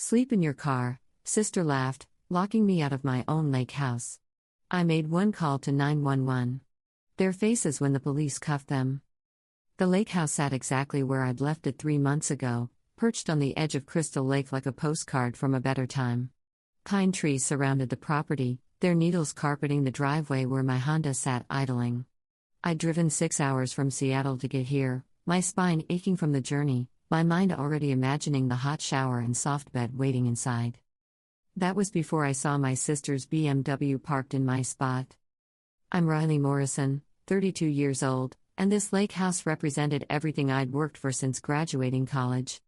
Sleep in your car, sister laughed, locking me out of my own lake house. I made one call to 911. Their faces when the police cuffed them. The lake house sat exactly where I'd left it 3 months ago, perched on the edge of Crystal Lake like a postcard from a better time. Pine trees surrounded the property, their needles carpeting the driveway where my Honda sat idling. I'd driven 6 hours from Seattle to get here, my spine aching from the journey, my mind already imagining the hot shower and soft bed waiting inside. That was before I saw my sister's BMW parked in my spot. I'm Riley Morrison, 32 years old, and this lake house represented everything I'd worked for since graduating college.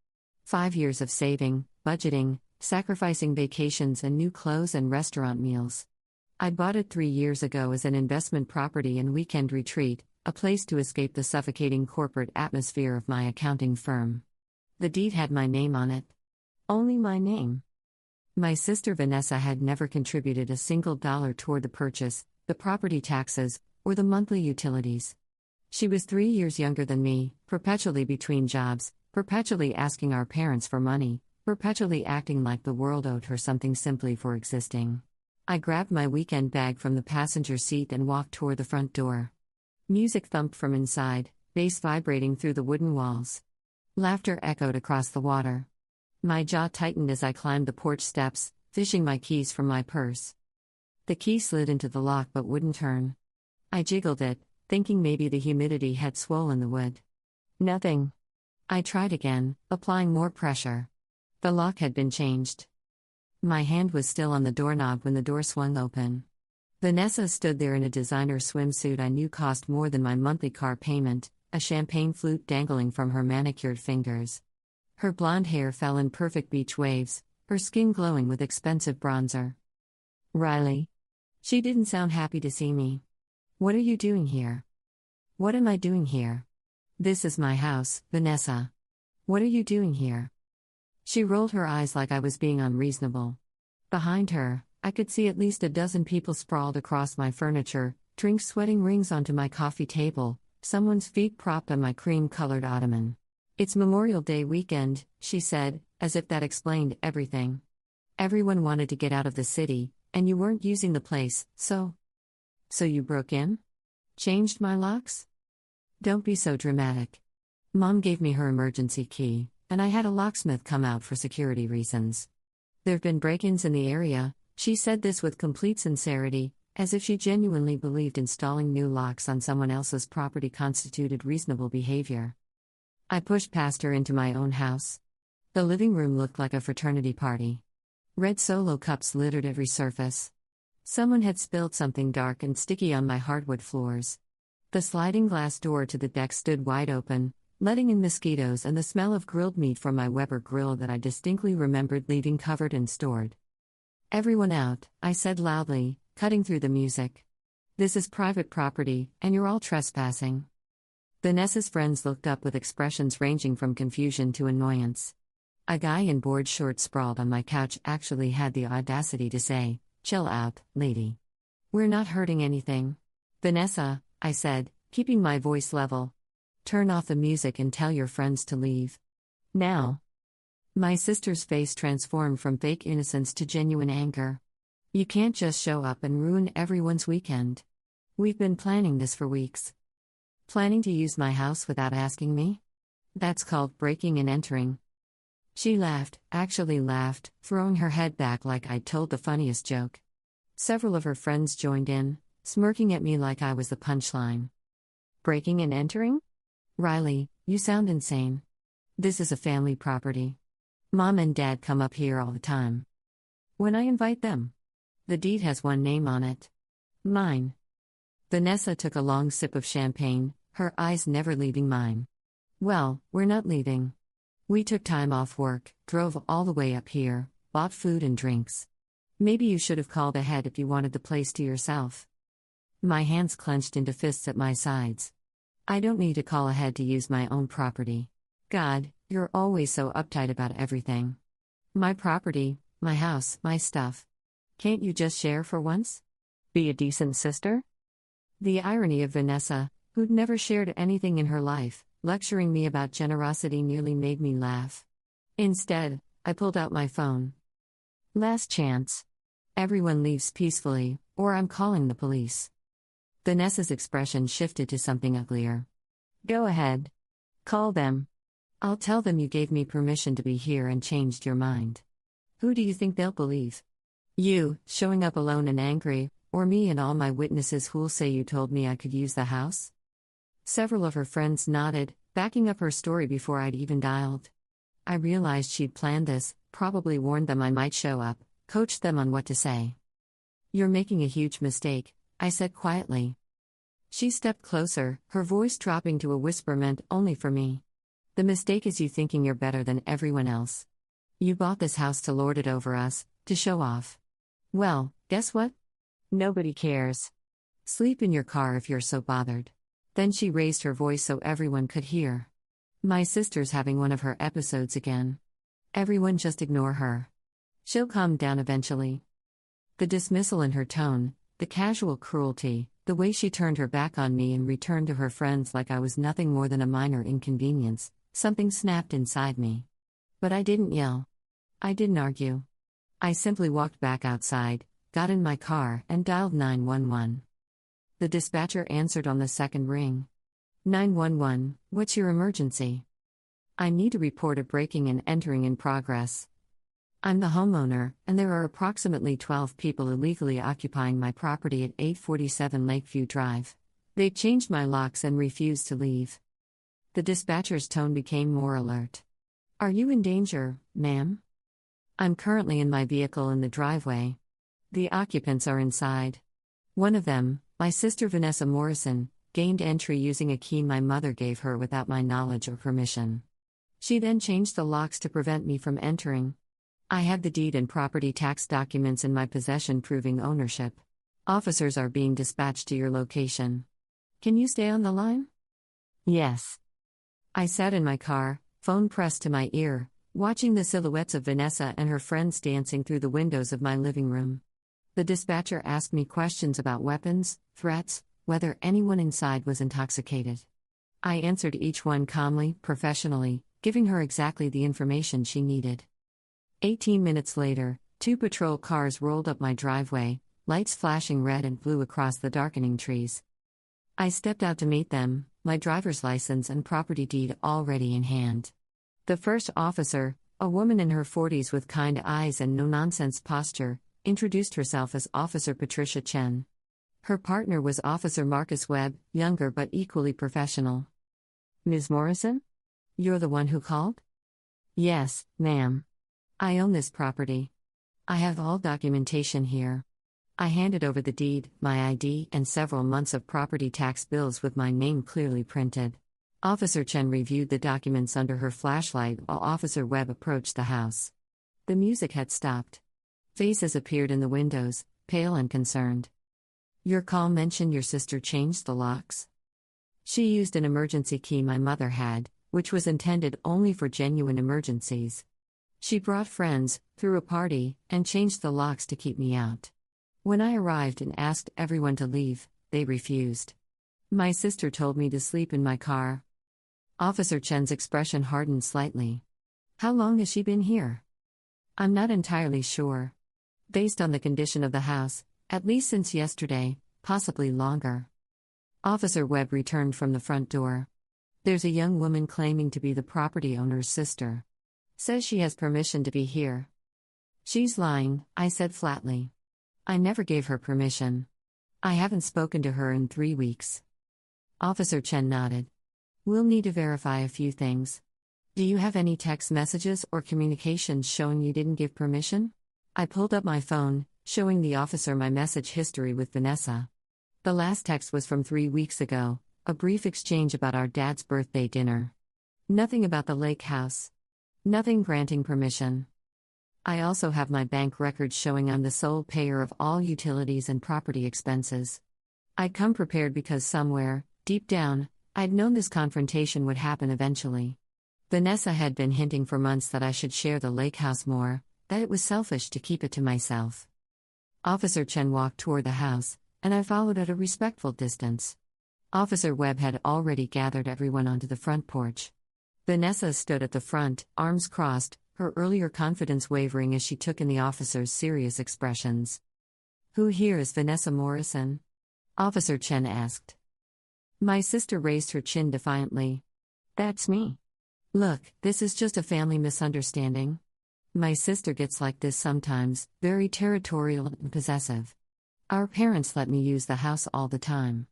5 years of saving, budgeting, sacrificing vacations and new clothes and restaurant meals. I bought it 3 years ago as an investment property and weekend retreat, a place to escape the suffocating corporate atmosphere of my accounting firm. The deed had my name on it. Only my name. My sister Vanessa had never contributed a single dollar toward the purchase, the property taxes, or the monthly utilities. She was 3 years younger than me, perpetually between jobs, perpetually asking our parents for money, perpetually acting like the world owed her something simply for existing. I grabbed my weekend bag from the passenger seat and walked toward the front door. Music thumped from inside, bass vibrating through the wooden walls. Laughter echoed across the water. My jaw tightened as I climbed the porch steps, fishing my keys from my purse. The key slid into the lock but wouldn't turn. I jiggled it, thinking maybe the humidity had swollen the wood. Nothing. I tried again, applying more pressure. The lock had been changed. My hand was still on the doorknob when the door swung open. Vanessa stood there in a designer swimsuit I knew cost more than my monthly car payment, a champagne flute dangling from her manicured fingers. Her blonde hair fell in perfect beach waves, her skin glowing with expensive bronzer. Riley. She didn't sound happy to see me. What are you doing here? What am I doing here? This is my house, Vanessa. What are you doing here? She rolled her eyes like I was being unreasonable. Behind her, I could see at least a dozen people sprawled across my furniture, drinks sweating rings onto my coffee table, someone's feet propped on my cream-colored ottoman. It's Memorial Day weekend, she said, as if that explained everything. Everyone wanted to get out of the city, and you weren't using the place, so... So you broke in? Changed my locks? Don't be so dramatic. Mom gave me her emergency key, and I had a locksmith come out for security reasons. There've been break-ins in the area, she said this with complete sincerity, as if she genuinely believed installing new locks on someone else's property constituted reasonable behavior. I pushed past her into my own house. The living room looked like a fraternity party. Red Solo cups littered every surface. Someone had spilled something dark and sticky on my hardwood floors. The sliding glass door to the deck stood wide open, letting in mosquitoes and the smell of grilled meat from my Weber grill that I distinctly remembered leaving covered and stored. Everyone out, I said loudly, cutting through the music. This is private property, and you're all trespassing. Vanessa's friends looked up with expressions ranging from confusion to annoyance. A guy in board shorts sprawled on my couch actually had the audacity to say, "Chill out, lady. We're not hurting anything." "Vanessa," I said, keeping my voice level. "Turn off the music and tell your friends to leave. Now." My sister's face transformed from fake innocence to genuine anger. "You can't just show up and ruin everyone's weekend. We've been planning this for weeks." "Planning to use my house without asking me? That's called breaking and entering." She laughed, actually laughed, throwing her head back like I'd told the funniest joke. Several of her friends joined in, smirking at me like I was the punchline. "Breaking and entering? Riley, you sound insane. This is a family property. Mom and Dad come up here all the time. When I invite them. The deed has one name on it. Mine." Vanessa took a long sip of champagne, her eyes never leaving mine. "Well, we're not leaving. We took time off work, drove all the way up here, bought food and drinks. Maybe you should have called ahead if you wanted the place to yourself." My hands clenched into fists at my sides. "I don't need to call ahead to use my own property. God, you're always so uptight about everything. My property, my house, my stuff. Can't you just share for once? Be a decent sister?" The irony of Vanessa, who'd never shared anything in her life, lecturing me about generosity nearly made me laugh. Instead, I pulled out my phone. Last chance. Everyone leaves peacefully, or I'm calling the police. Vanessa's expression shifted to something uglier. Go ahead. Call them. I'll tell them you gave me permission to be here and changed your mind. Who do you think they'll believe? You, showing up alone and angry, or me and all my witnesses who'll say you told me I could use the house? Several of her friends nodded, backing up her story before I'd even dialed. I realized she'd planned this, probably warned them I might show up, coached them on what to say. You're making a huge mistake, I said quietly. She stepped closer, her voice dropping to a whisper meant only for me. The mistake is you thinking you're better than everyone else. You bought this house to lord it over us, to show off. Well, guess what? Nobody cares. Sleep in your car if you're so bothered. Then she raised her voice so everyone could hear. My sister's having one of her episodes again. Everyone just ignore her. She'll calm down eventually. The dismissal in her tone, the casual cruelty, the way she turned her back on me and returned to her friends like I was nothing more than a minor inconvenience, something snapped inside me. But I didn't yell. I didn't argue. I simply walked back outside, got in my car, and dialed 911. The dispatcher answered on the second ring. 911, what's your emergency? I need to report a breaking and entering in progress. I'm the homeowner, and there are approximately 12 people illegally occupying my property at 847 Lakeview Drive. They've changed my locks and refused to leave. The dispatcher's tone became more alert. Are you in danger, ma'am? I'm currently in my vehicle in the driveway. The occupants are inside. One of them, my sister Vanessa Morrison, gained entry using a key my mother gave her without my knowledge or permission. She then changed the locks to prevent me from entering. I have the deed and property tax documents in my possession proving ownership. Officers are being dispatched to your location. Can you stay on the line? Yes. I sat in my car, phone pressed to my ear, watching the silhouettes of Vanessa and her friends dancing through the windows of my living room. The dispatcher asked me questions about weapons, threats, whether anyone inside was intoxicated. I answered each one calmly, professionally, giving her exactly the information she needed. 18 minutes later, 2 patrol cars rolled up my driveway, lights flashing red and blue across the darkening trees. I stepped out to meet them, my driver's license and property deed already in hand. The first officer, a woman in her 40s with kind eyes and no-nonsense posture, introduced herself as Officer Patricia Chen. Her partner was Officer Marcus Webb, younger but equally professional. Ms. Morrison? You're the one who called? Yes, ma'am. I own this property. I have all documentation here. I handed over the deed, my ID, and several months of property tax bills with my name clearly printed. Officer Chen reviewed the documents under her flashlight while Officer Webb approached the house. The music had stopped. Faces appeared in the windows, pale and concerned. Your call mentioned your sister changed the locks. She used an emergency key my mother had, which was intended only for genuine emergencies. She brought friends, threw a party, and changed the locks to keep me out. When I arrived and asked everyone to leave, they refused. My sister told me to sleep in my car. Officer Chen's expression hardened slightly. How long has she been here? I'm not entirely sure. Based on the condition of the house, at least since yesterday, possibly longer. Officer Webb returned from the front door. There's a young woman claiming to be the property owner's sister. Says she has permission to be here. She's lying, I said flatly. I never gave her permission. I haven't spoken to her in 3 weeks. Officer Chen nodded. We'll need to verify a few things. Do you have any text messages or communications showing you didn't give permission? I pulled up my phone, showing the officer my message history with Vanessa. The last text was from 3 weeks ago, a brief exchange about our dad's birthday dinner. Nothing about the lake house. Nothing granting permission. I also have my bank records showing I'm the sole payer of all utilities and property expenses. I'd come prepared because somewhere, deep down, I'd known this confrontation would happen eventually. Vanessa had been hinting for months that I should share the lake house more, that it was selfish to keep it to myself. Officer Chen walked toward the house, and I followed at a respectful distance. Officer Webb had already gathered everyone onto the front porch. Vanessa stood at the front, arms crossed, her earlier confidence wavering as she took in the officer's serious expressions. "Who here is Vanessa Morrison?" Officer Chen asked. My sister raised her chin defiantly. "That's me." "Look, this is just a family misunderstanding." My sister gets like this sometimes, very territorial and possessive. "Our parents let me use the house all the time."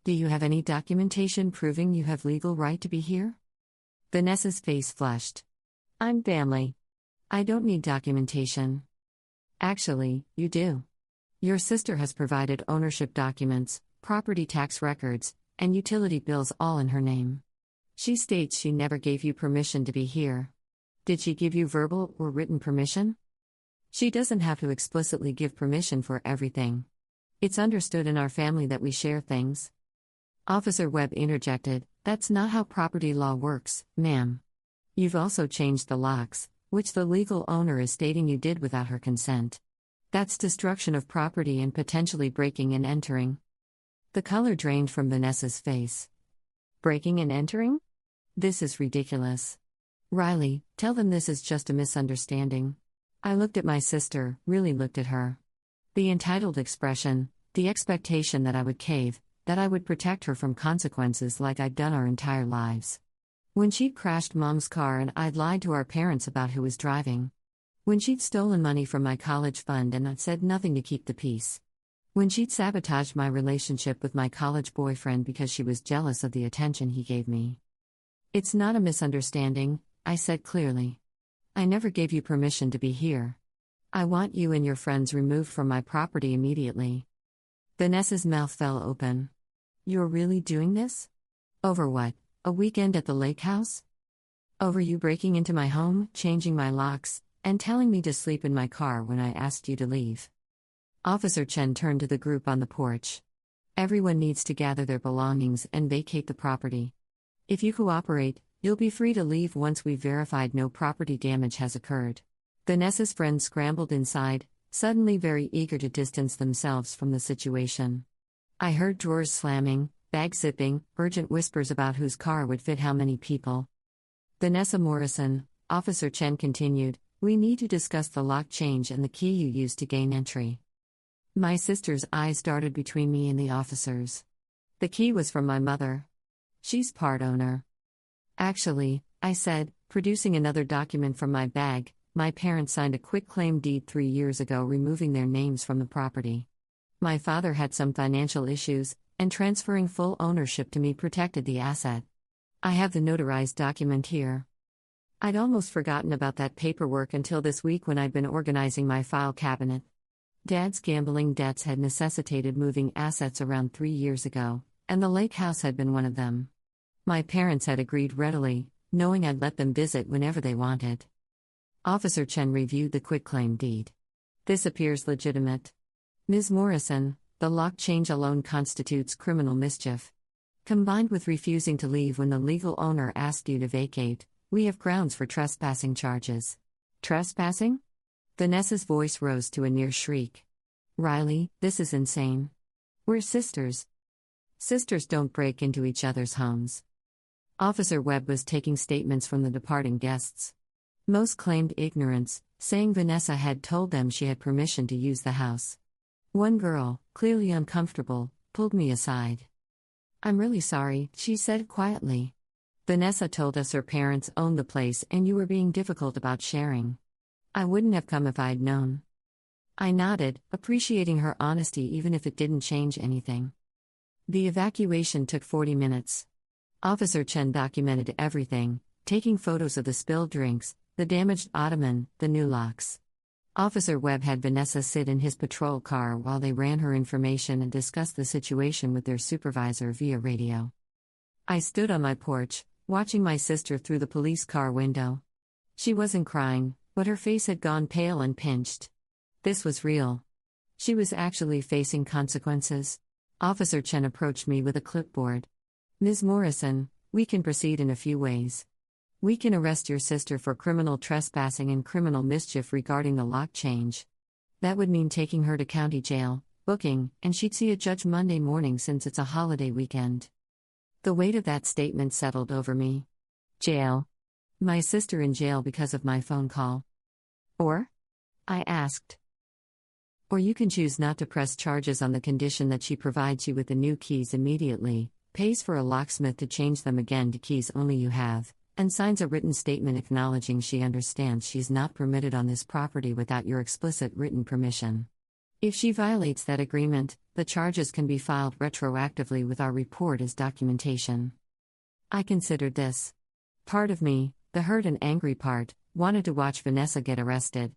"Do you have any documentation proving you have legal right to be here?" Vanessa's face flushed. "I'm family. I don't need documentation." "Actually, you do. Your sister has provided ownership documents, property tax records, and utility bills all in her name. She states she never gave you permission to be here. Did she give you verbal or written permission?" "She doesn't have to explicitly give permission for everything. It's understood in our family that we share things." Officer Webb interjected, "That's not how property law works, ma'am. You've also changed the locks, which the legal owner is stating you did without her consent. That's destruction of property and potentially breaking and entering." The color drained from Vanessa's face. "Breaking and entering? This is ridiculous. Riley, tell them this is just a misunderstanding." I looked at my sister, really looked at her. The entitled expression, the expectation that I would cave, that I would protect her from consequences like I'd done our entire lives. When she'd crashed Mom's car and I'd lied to our parents about who was driving. When she'd stolen money from my college fund and I'd said nothing to keep the peace. When she'd sabotaged my relationship with my college boyfriend because she was jealous of the attention he gave me. "It's not a misunderstanding," I said clearly. "I never gave you permission to be here. I want you and your friends removed from my property immediately." Vanessa's mouth fell open. "You're really doing this? Over what, a weekend at the lake house? Over you breaking into my home, changing my locks, and telling me to sleep in my car when I asked you to leave?" Officer Chen turned to the group on the porch. "Everyone needs to gather their belongings and vacate the property. If you cooperate, you'll be free to leave once we've verified no property damage has occurred." Vanessa's friends scrambled inside, suddenly very eager to distance themselves from the situation. I heard drawers slamming, bags zipping, urgent whispers about whose car would fit how many people. "Vanessa Morrison," Officer Chen continued, "we need to discuss the lock change and the key you used to gain entry." My sister's eyes darted between me and the officers. "The key was from my mother. She's part owner." "Actually," I said, producing another document from my bag, "my parents signed a quitclaim deed 3 years ago removing their names from the property. My father had some financial issues, and transferring full ownership to me protected the asset. I have the notarized document here." I'd almost forgotten about that paperwork until this week when I'd been organizing my file cabinet. Dad's gambling debts had necessitated moving assets around 3 years ago, and the lake house had been one of them. My parents had agreed readily, knowing I'd let them visit whenever they wanted. Officer Chen reviewed the quitclaim deed. "This appears legitimate. Ms. Morrison, the lock change alone constitutes criminal mischief. Combined with refusing to leave when the legal owner asked you to vacate, we have grounds for trespassing charges." "Trespassing?" Vanessa's voice rose to a near shriek. "Riley, this is insane. We're sisters. Sisters don't break into each other's homes." Officer Webb was taking statements from the departing guests. Most claimed ignorance, saying Vanessa had told them she had permission to use the house. One girl, clearly uncomfortable, pulled me aside. "I'm really sorry," she said quietly. "Vanessa told us her parents owned the place and you were being difficult about sharing. I wouldn't have come if I'd known." I nodded, appreciating her honesty even if it didn't change anything. The evacuation took 40 minutes. Officer Chen documented everything, taking photos of the spilled drinks, the damaged ottoman, the new locks. Officer Webb had Vanessa sit in his patrol car while they ran her information and discussed the situation with their supervisor via radio. I stood on my porch, watching my sister through the police car window. She wasn't crying, but her face had gone pale and pinched. This was real. She was actually facing consequences. Officer Chen approached me with a clipboard. "Ms. Morrison, we can proceed in a few ways. We can arrest your sister for criminal trespassing and criminal mischief regarding the lock change. That would mean taking her to county jail, booking, and she'd see a judge Monday morning since it's a holiday weekend." The weight of that statement settled over me. Jail. My sister in jail because of my phone call. Or? I asked. Or you can choose not to press charges on the condition that she provides you with the new keys immediately, pays for a locksmith to change them again to keys only you have, and signs a written statement acknowledging she understands she's not permitted on this property without your explicit written permission. If she violates that agreement, the charges can be filed retroactively with our report as documentation. I considered this. Part of me, the hurt and angry part, wanted to watch Vanessa get arrested.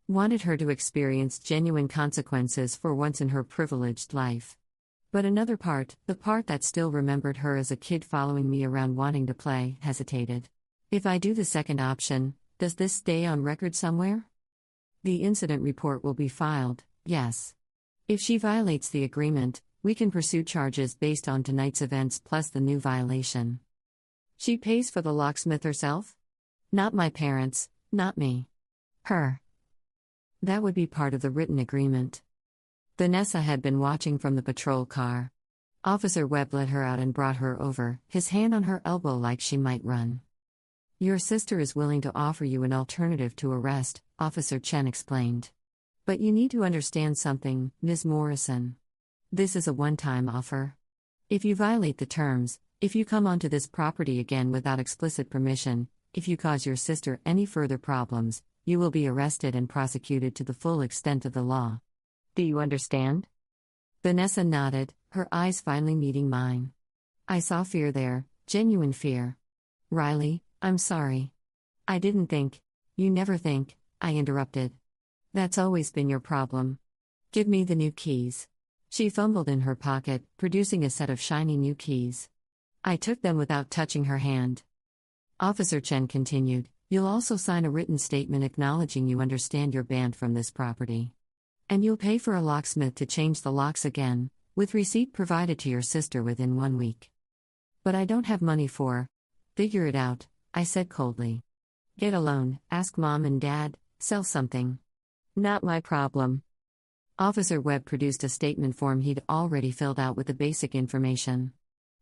Wanted her to experience genuine consequences for once in her privileged life. But another part, the part that still remembered her as a kid following me around wanting to play, hesitated. If I do the second option, does this stay on record somewhere? The incident report will be filed, yes. If she violates the agreement, we can pursue charges based on tonight's events plus the new violation. She pays for the locksmith herself? Not my parents, not me. Her. That would be part of the written agreement. Vanessa had been watching from the patrol car. Officer Webb let her out and brought her over, his hand on her elbow like she might run. Your sister is willing to offer you an alternative to arrest, Officer Chen explained. But you need to understand something, Ms. Morrison. This is a one-time offer. If you violate the terms, if you come onto this property again without explicit permission, if you cause your sister any further problems, you will be arrested and prosecuted to the full extent of the law. Do you understand? Vanessa nodded, her eyes finally meeting mine. I saw fear there, genuine fear. Riley, I'm sorry. I didn't think. You never think, I interrupted. That's always been your problem. Give me the new keys. She fumbled in her pocket, producing a set of shiny new keys. I took them without touching her hand. Officer Chen continued, you'll also sign a written statement acknowledging you understand you're banned from this property. And you'll pay for a locksmith to change the locks again, with receipt provided to your sister within 1 week. But I don't have money for. Figure it out, I said coldly. Get a loan, ask mom and dad, sell something. Not my problem. Officer Webb produced a statement form he'd already filled out with the basic information.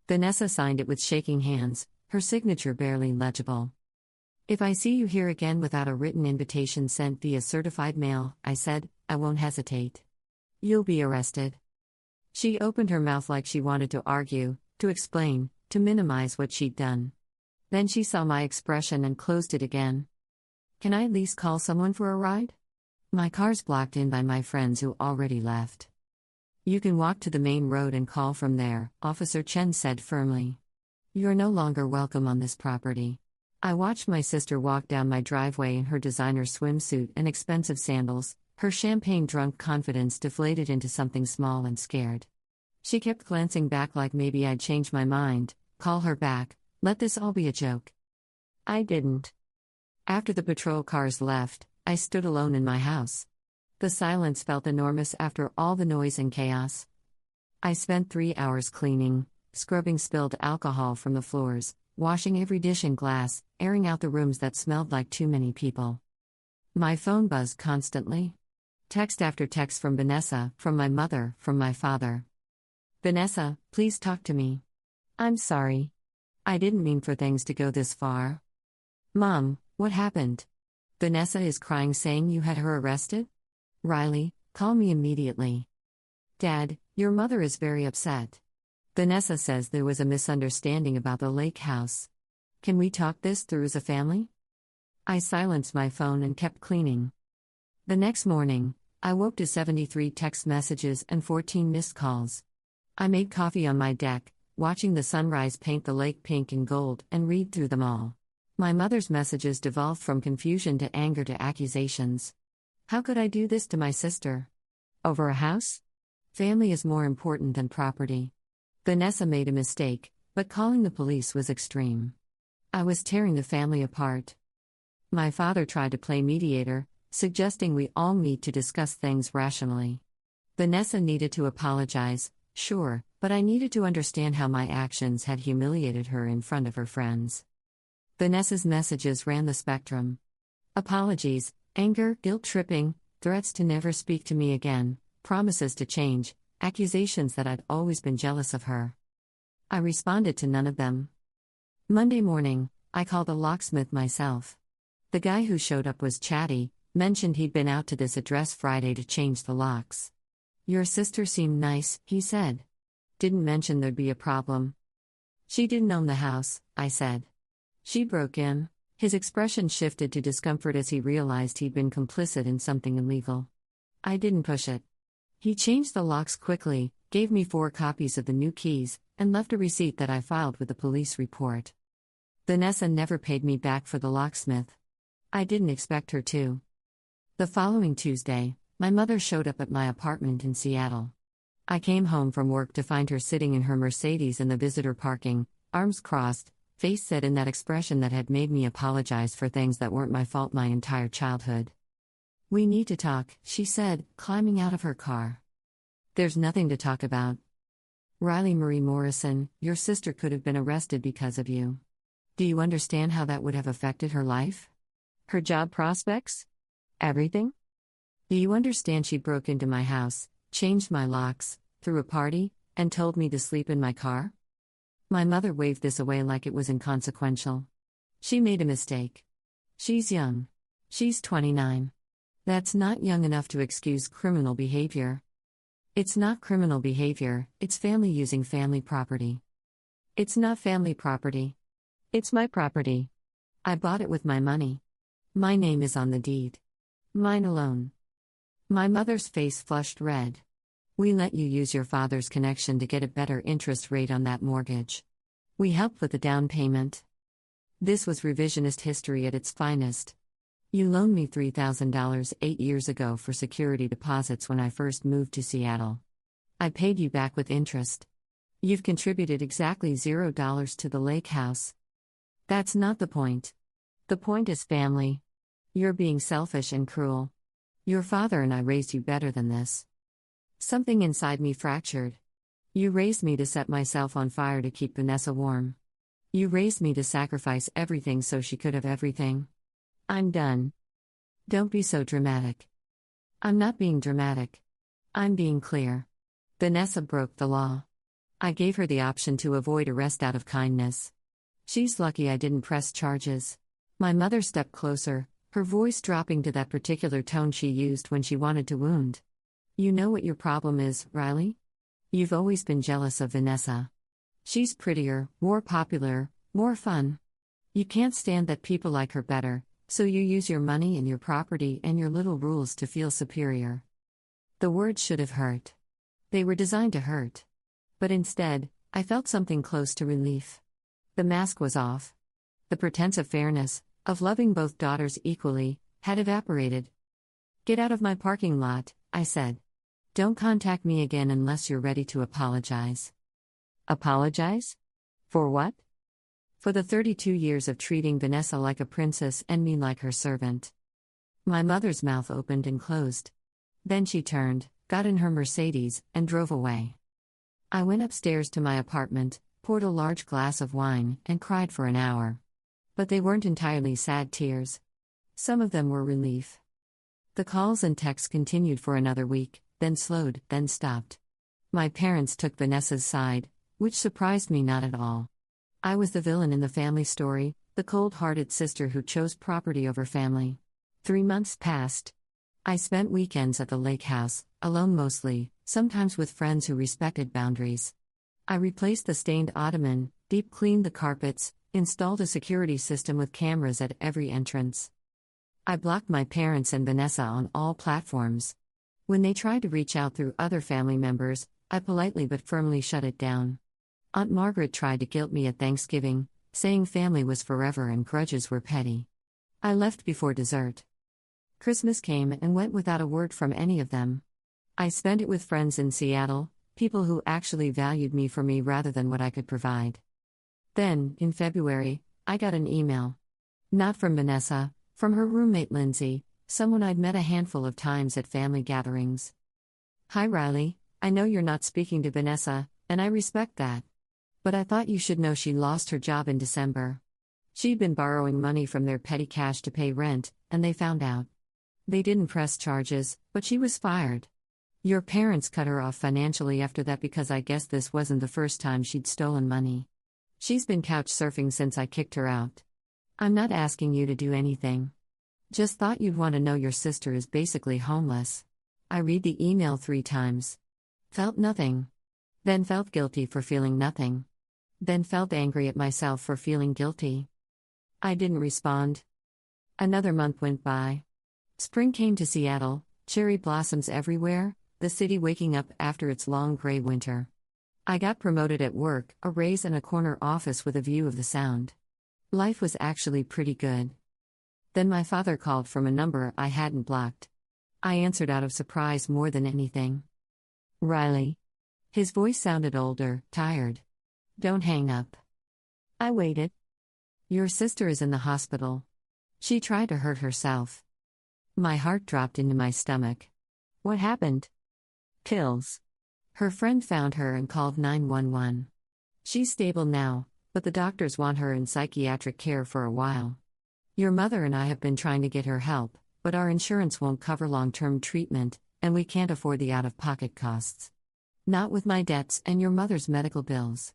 Vanessa signed it with shaking hands, her signature barely legible. If I see you here again without a written invitation sent via certified mail, I said, I won't hesitate. You'll be arrested. She opened her mouth like she wanted to argue, to explain, to minimize what she'd done. Then she saw my expression and closed it again. Can I at least call someone for a ride? My car's blocked in by my friends who already left. You can walk to the main road and call from there, Officer Chen said firmly. You're no longer welcome on this property. I watched my sister walk down my driveway in her designer swimsuit and expensive sandals, her champagne-drunk confidence deflated into something small and scared. She kept glancing back like maybe I'd changed my mind, call her back, let this all be a joke. I didn't. After the patrol cars left, I stood alone in my house. The silence felt enormous after all the noise and chaos. I spent 3 hours cleaning, scrubbing spilled alcohol from the floors, washing every dish and glass, airing out the rooms that smelled like too many people. My phone buzzed constantly. Text after text from Vanessa, from my mother, from my father. Vanessa, please talk to me. I'm sorry. I didn't mean for things to go this far. Mom, what happened? Vanessa is crying saying you had her arrested? Riley, call me immediately. Dad, your mother is very upset. Vanessa says there was a misunderstanding about the lake house. Can we talk this through as a family? I silenced my phone and kept cleaning. The next morning, I woke to 73 text messages and 14 missed calls. I made coffee on my deck, watching the sunrise paint the lake pink and gold, and read through them all. My mother's messages devolved from confusion to anger to accusations. How could I do this to my sister? Over a house? Family is more important than property. Vanessa made a mistake, but calling the police was extreme. I was tearing the family apart. My father tried to play mediator, suggesting we all meet to discuss things rationally. Vanessa needed to apologize, sure, but I needed to understand how my actions had humiliated her in front of her friends. Vanessa's messages ran the spectrum. Apologies, anger, guilt-tripping, threats to never speak to me again, promises to change, accusations that I'd always been jealous of her. I responded to none of them. Monday morning, I called a locksmith myself. The guy who showed up was chatty, mentioned he'd been out to this address Friday to change the locks. "Your sister seemed nice," he said. "Didn't mention there'd be a problem." "She didn't own the house," I said. "She broke in." His expression shifted to discomfort as he realized he'd been complicit in something illegal. I didn't push it. He changed the locks quickly, gave me 4 copies of the new keys, and left a receipt that I filed with the police report. Vanessa never paid me back for the locksmith. I didn't expect her to. The following Tuesday, my mother showed up at my apartment in Seattle. I came home from work to find her sitting in her Mercedes in the visitor parking, arms crossed, face set in that expression that had made me apologize for things that weren't my fault my entire childhood. "We need to talk," she said, climbing out of her car. "There's nothing to talk about. Riley Marie Morrison, your sister could have been arrested because of you. Do you understand how that would have affected her life? Her job prospects? Everything? Do you understand she broke into my house, changed my locks, threw a party, and told me to sleep in my car?" My mother waved this away like it was inconsequential. "She made a mistake. She's young. She's 29. That's not young enough to excuse criminal behavior." "It's not criminal behavior, it's family using family property." "It's not family property. It's my property. I bought it with my money. My name is on the deed. Mine alone." My mother's face flushed red. "We let you use your father's connection to get a better interest rate on that mortgage. We helped with the down payment." This was revisionist history at its finest. "You loaned me $3,000 8 years ago for security deposits when I first moved to Seattle. I paid you back with interest. You've contributed exactly $0 to the lake house. That's not the point. The point is family. You're being selfish and cruel. Your father and I raised you better than this." Something inside me fractured. "You raised me to set myself on fire to keep Vanessa warm. You raised me to sacrifice everything so she could have everything. I'm done." "Don't be so dramatic." "I'm not being dramatic. I'm being clear. Vanessa broke the law. I gave her the option to avoid arrest out of kindness. She's lucky I didn't press charges." My mother stepped closer, her voice dropping to that particular tone she used when she wanted to wound. "You know what your problem is, Riley? You've always been jealous of Vanessa. She's prettier, more popular, more fun. You can't stand that people like her better, so you use your money and your property and your little rules to feel superior." The words should have hurt. They were designed to hurt. But instead, I felt something close to relief. The mask was off. The pretense of fairness, of loving both daughters equally, had evaporated. "Get out of my parking lot," I said. "Don't contact me again unless you're ready to apologize." "Apologize? For what?" "For the 32 years of treating Vanessa like a princess and me like her servant." My mother's mouth opened and closed. Then she turned, got in her Mercedes, and drove away. I went upstairs to my apartment, poured a large glass of wine, and cried for an hour. But they weren't entirely sad tears. Some of them were relief. The calls and texts continued for another week, then slowed, then stopped. My parents took Vanessa's side, which surprised me not at all. I was the villain in the family story, the cold-hearted sister who chose property over family. 3 months passed. I spent weekends at the lake house, alone mostly, sometimes with friends who respected boundaries. I replaced the stained ottoman, deep-cleaned the carpets, installed a security system with cameras at every entrance. I blocked my parents and Vanessa on all platforms. When they tried to reach out through other family members, I politely but firmly shut it down. Aunt Margaret tried to guilt me at Thanksgiving, saying family was forever and grudges were petty. I left before dessert. Christmas came and went without a word from any of them. I spent it with friends in Seattle, people who actually valued me for me rather than what I could provide. Then, in February, I got an email. Not from Vanessa, from her roommate Lindsay, someone I'd met a handful of times at family gatherings. "Hi Riley, I know you're not speaking to Vanessa, and I respect that. But I thought you should know she lost her job in December. She'd been borrowing money from their petty cash to pay rent, and they found out. They didn't press charges, but she was fired. Your parents cut her off financially after that because I guess this wasn't the first time she'd stolen money. She's been couch surfing since I kicked her out. I'm not asking you to do anything. Just thought you'd want to know your sister is basically homeless. I read the email 3 times. Felt nothing. Then felt guilty for feeling nothing. Then felt angry at myself for feeling guilty. I didn't respond. Another month went by. Spring came to Seattle, cherry blossoms everywhere, the city waking up after its long gray winter. I got promoted at work, a raise and a corner office with a view of the Sound. Life was actually pretty good. Then my father called from a number I hadn't blocked. I answered out of surprise more than anything. Riley. His voice sounded older, tired. Don't hang up. I waited. Your sister is in the hospital. She tried to hurt herself. My heart dropped into my stomach. What happened? Pills. Her friend found her and called 911. She's stable now, but the doctors want her in psychiatric care for a while. Your mother and I have been trying to get her help, but our insurance won't cover long-term treatment, and we can't afford the out-of-pocket costs. Not with my debts and your mother's medical bills.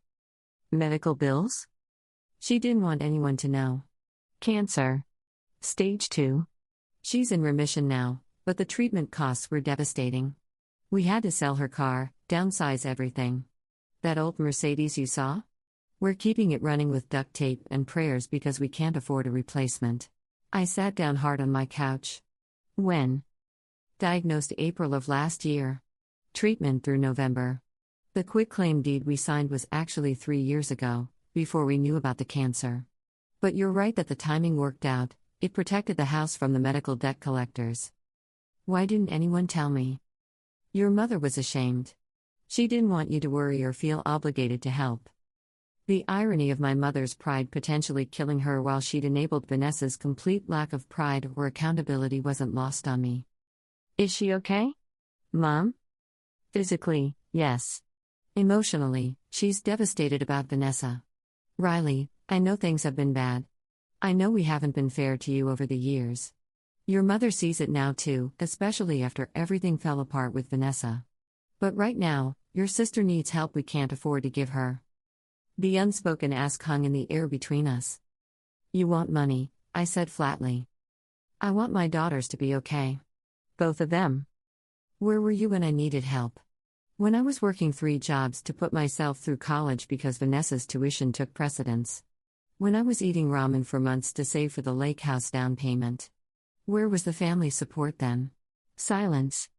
Medical bills? She didn't want anyone to know. Cancer. Stage 2. She's in remission now, but the treatment costs were devastating. We had to sell her car, downsize everything. That old Mercedes you saw? We're keeping it running with duct tape and prayers because we can't afford a replacement. I sat down hard on my couch. When? Diagnosed April of last year. Treatment through November. The quitclaim deed we signed was actually 3 years ago, before we knew about the cancer. But you're right that the timing worked out, it protected the house from the medical debt collectors. Why didn't anyone tell me? Your mother was ashamed. She didn't want you to worry or feel obligated to help. The irony of my mother's pride potentially killing her while she'd enabled Vanessa's complete lack of pride or accountability wasn't lost on me. Is she okay? Mom? Physically, yes. Emotionally, she's devastated about Vanessa. Riley, I know things have been bad. I know we haven't been fair to you over the years. Your mother sees it now too, especially after everything fell apart with Vanessa. But right now, your sister needs help we can't afford to give her. The unspoken ask hung in the air between us. You want money, I said flatly. I want my daughters to be okay. Both of them. Where were you when I needed help? When I was working 3 jobs to put myself through college because Vanessa's tuition took precedence. When I was eating ramen for months to save for the lake house down payment. Where was the family support then? Silence.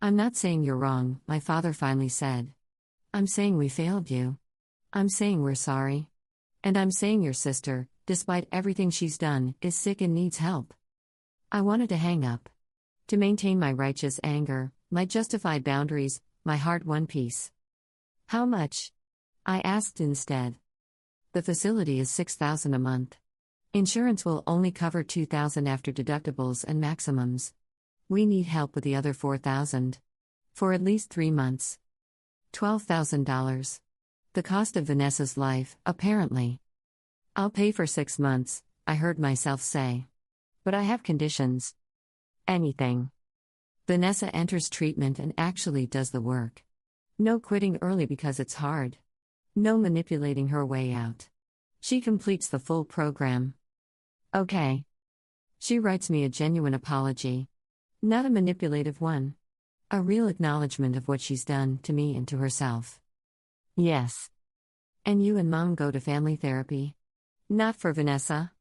I'm not saying you're wrong, my father finally said. I'm saying we failed you. I'm saying we're sorry. And I'm saying your sister, despite everything she's done, is sick and needs help. I wanted to hang up. To maintain my righteous anger, my justified boundaries, my hard-won peace. How much? I asked instead. The facility is $6,000 a month. Insurance will only cover $2,000 after deductibles and maximums. We need help with the other $4,000. For at least 3 months. $12,000. The cost of Vanessa's life, apparently. I'll pay for 6 months, I heard myself say. But I have conditions. Anything. Vanessa enters treatment and actually does the work. No quitting early because it's hard. No manipulating her way out. She completes the full program. Okay. She writes me a genuine apology. Not a manipulative one. A real acknowledgement of what she's done to me and to herself. Yes. And you and Mom go to family therapy? Not for Vanessa.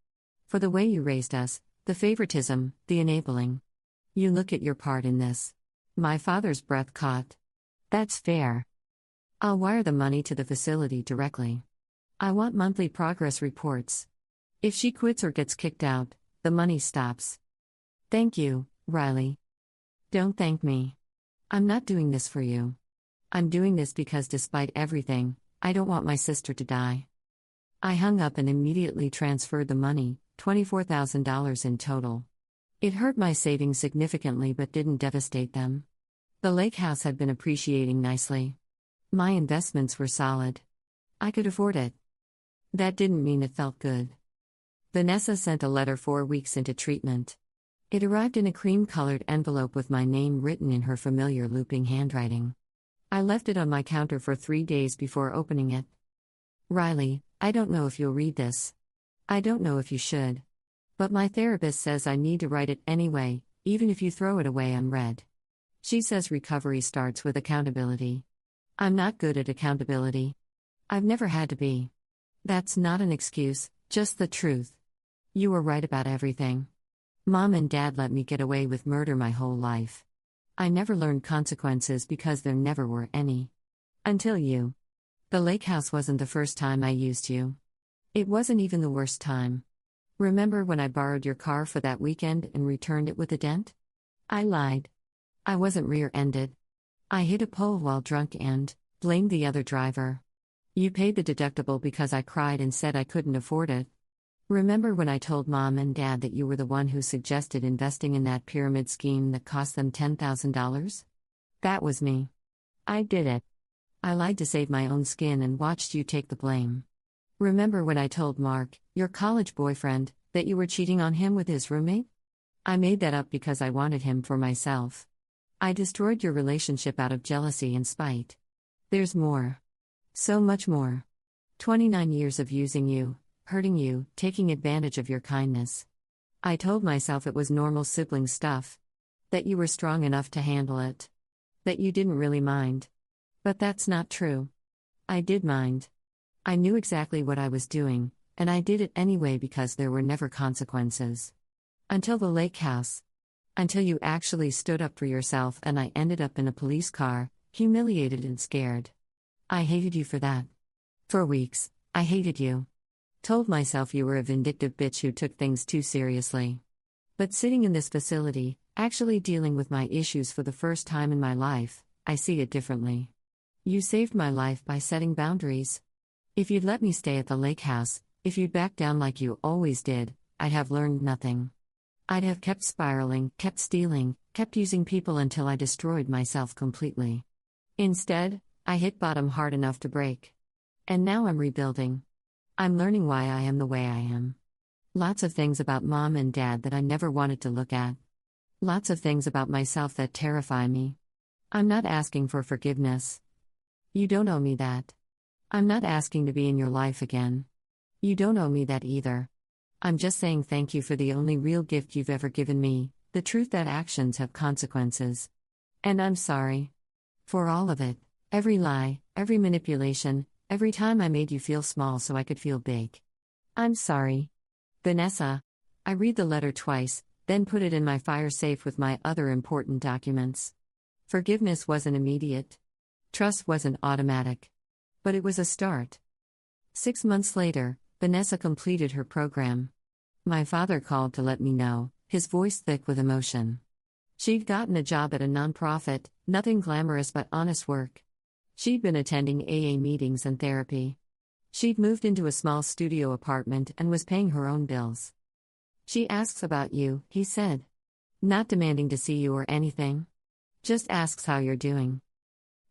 For the way you raised us, the favoritism, the enabling. You look at your part in this. My father's breath caught. That's fair. I'll wire the money to the facility directly. I want monthly progress reports. If she quits or gets kicked out, the money stops. Thank you, Riley. Don't thank me. I'm not doing this for you. I'm doing this because despite everything, I don't want my sister to die. I hung up and immediately transferred the money, $24,000 in total. It hurt my savings significantly but didn't devastate them. The lake house had been appreciating nicely. My investments were solid. I could afford it. That didn't mean it felt good. Vanessa sent a letter 4 weeks into treatment. It arrived in a cream-colored envelope with my name written in her familiar looping handwriting. I left it on my counter for 3 days before opening it. Riley, I don't know if you'll read this. I don't know if you should. But my therapist says I need to write it anyway, even if you throw it away unread. She says recovery starts with accountability. I'm not good at accountability. I've never had to be. That's not an excuse, just the truth. You were right about everything. Mom and Dad let me get away with murder my whole life. I never learned consequences because there never were any. Until you. The lake house wasn't the first time I used you. It wasn't even the worst time. Remember when I borrowed your car for that weekend and returned it with a dent? I lied. I wasn't rear-ended. I hit a pole while drunk and blamed the other driver. You paid the deductible because I cried and said I couldn't afford it. Remember when I told Mom and Dad that you were the one who suggested investing in that pyramid scheme that cost them $10,000? That was me. I did it. I lied to save my own skin and watched you take the blame. Remember when I told Mark, your college boyfriend, that you were cheating on him with his roommate? I made that up because I wanted him for myself. I destroyed your relationship out of jealousy and spite. There's more. So much more. 29 years of using you, hurting you, taking advantage of your kindness. I told myself it was normal sibling stuff. That you were strong enough to handle it. That you didn't really mind. But that's not true. I did mind. I knew exactly what I was doing, and I did it anyway because there were never consequences. Until the lake house. Until you actually stood up for yourself and I ended up in a police car, humiliated and scared. I hated you for that. For weeks, I hated you. Told myself you were a vindictive bitch who took things too seriously. But sitting in this facility, actually dealing with my issues for the first time in my life, I see it differently. You saved my life by setting boundaries. If you'd let me stay at the lake house, if you'd back down like you always did, I'd have learned nothing. I'd have kept spiraling, kept stealing, kept using people until I destroyed myself completely. Instead, I hit bottom hard enough to break. And now I'm rebuilding. I'm learning why I am the way I am. Lots of things about Mom and Dad that I never wanted to look at. Lots of things about myself that terrify me. I'm not asking for forgiveness. You don't owe me that. I'm not asking to be in your life again. You don't owe me that either. I'm just saying thank you for the only real gift you've ever given me, the truth that actions have consequences. And I'm sorry. For all of it, every lie, every manipulation, every time I made you feel small so I could feel big. I'm sorry. Vanessa. I read the letter twice, then put it in my fire safe with my other important documents. Forgiveness wasn't immediate. Trust wasn't automatic. But it was a start. 6 months later, Vanessa completed her program. My father called to let me know, his voice thick with emotion. She'd gotten a job at a nonprofit, nothing glamorous but honest work. She'd been attending AA meetings and therapy. She'd moved into a small studio apartment and was paying her own bills. She asks about you, he said. Not demanding to see you or anything. Just asks how you're doing.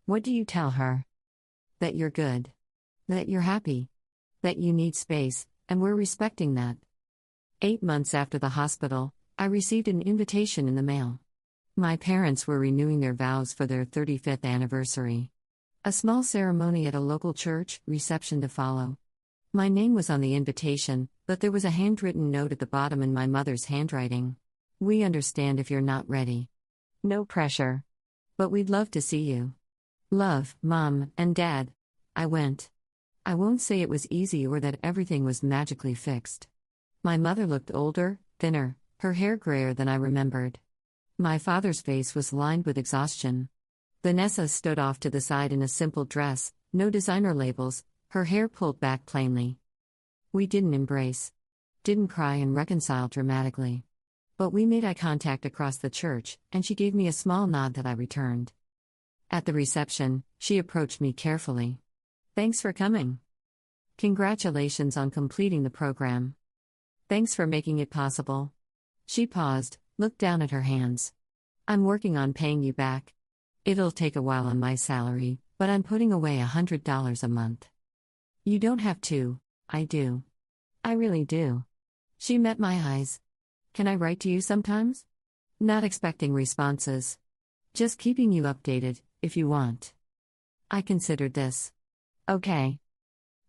What do you tell her? That you're good. That you're happy. That you need space, and we're respecting that. 8 months after the hospital, I received an invitation in the mail. My parents were renewing their vows for their 35th anniversary. A small ceremony at a local church, reception to follow. My name was on the invitation, but there was a handwritten note at the bottom in my mother's handwriting. We understand if you're not ready. No pressure. But we'd love to see you. Love, Mom and Dad. I went. I won't say it was easy or that everything was magically fixed. My mother looked older, thinner, her hair grayer than I remembered. My father's face was lined with exhaustion. Vanessa stood off to the side in a simple dress, no designer labels, her hair pulled back plainly. We didn't embrace. Didn't cry and reconcile dramatically. But we made eye contact across the church, and she gave me a small nod that I returned. At the reception, she approached me carefully. Thanks for coming. Congratulations on completing the program. Thanks for making it possible. She paused, looked down at her hands. I'm working on paying you back. It'll take a while on my salary, but I'm putting away $100 a month. You don't have to, I do. I really do. She met my eyes. Can I write to you sometimes? Not expecting responses. Just keeping you updated, if you want. I considered this. Okay.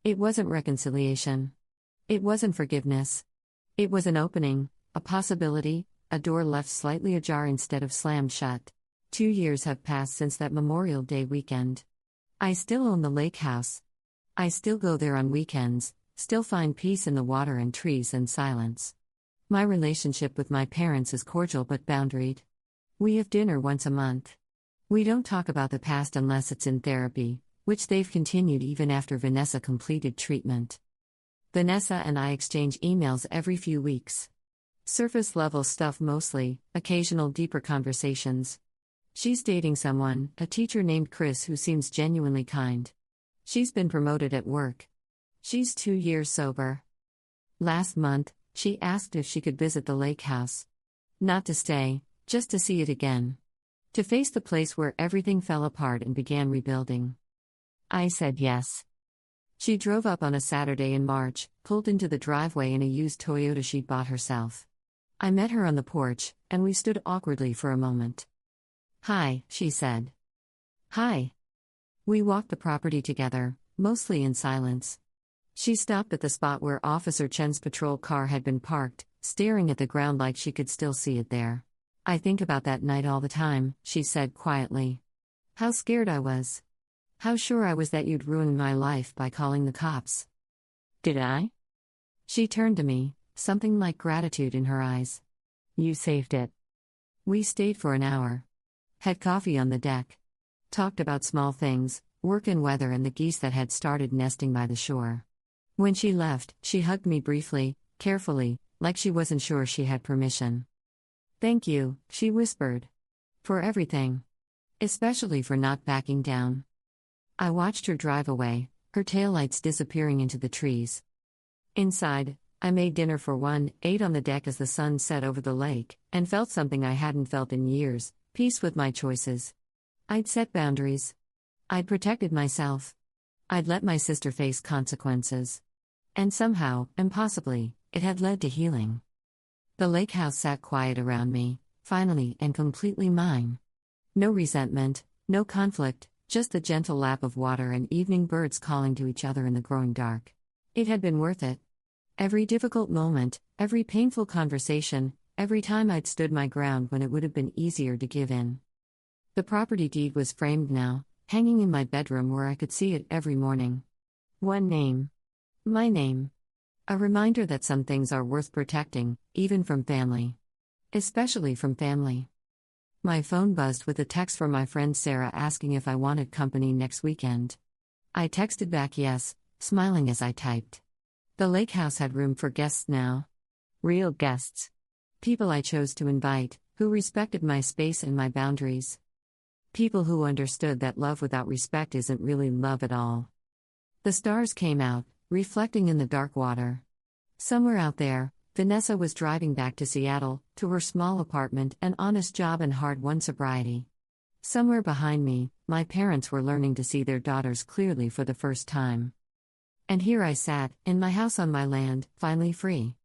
It wasn't reconciliation. It wasn't forgiveness. It was an opening, a possibility, a door left slightly ajar instead of slammed shut. 2 years have passed since that Memorial Day weekend. I still own the lake house. I still go there on weekends, still find peace in the water and trees and silence. My relationship with my parents is cordial but boundaried. We have dinner once a month. We don't talk about the past unless it's in therapy, which they've continued even after Vanessa completed treatment. Vanessa and I exchange emails every few weeks. Surface level stuff mostly, occasional deeper conversations. She's dating someone, a teacher named Chris who seems genuinely kind. She's been promoted at work. She's 2 years sober. Last month, she asked if she could visit the lake house. Not to stay, just to see it again. To face the place where everything fell apart and began rebuilding. I said yes. She drove up on a Saturday in March, pulled into the driveway in a used Toyota she'd bought herself. I met her on the porch, and we stood awkwardly for a moment. "Hi," she said. "Hi." We walked the property together, mostly in silence. She stopped at the spot where Officer Chen's patrol car had been parked, staring at the ground like she could still see it there. "I think about that night all the time," she said quietly. "How scared I was. How sure I was that you'd ruin my life by calling the cops." "Did I?" She turned to me, something like gratitude in her eyes. "You saved it." We stayed for an hour. Had coffee on the deck. Talked about small things, work and weather and the geese that had started nesting by the shore. When she left, she hugged me briefly, carefully, like she wasn't sure she had permission. "Thank you," she whispered. "For everything. Especially for not backing down." I watched her drive away, her taillights disappearing into the trees. Inside, I made dinner for one, ate on the deck as the sun set over the lake, and felt something I hadn't felt in years, peace with my choices. I'd set boundaries. I'd protected myself. I'd let my sister face consequences. And somehow, impossibly, it had led to healing. The lake house sat quiet around me, finally and completely mine. No resentment, no conflict, just the gentle lap of water and evening birds calling to each other in the growing dark. It had been worth it. Every difficult moment, every painful conversation, every time I'd stood my ground when it would have been easier to give in. The property deed was framed now, hanging in my bedroom where I could see it every morning. One name. My name. A reminder that some things are worth protecting, even from family. Especially from family. My phone buzzed with a text from my friend Sarah asking if I wanted company next weekend. I texted back yes, smiling as I typed. The lake house had room for guests now. Real guests. People I chose to invite, who respected my space and my boundaries. People who understood that love without respect isn't really love at all. The stars came out, reflecting in the dark water. Somewhere out there, Vanessa was driving back to Seattle, to her small apartment, an honest job and hard-won sobriety. Somewhere behind me, my parents were learning to see their daughters clearly for the first time. And here I sat, in my house on my land, finally free.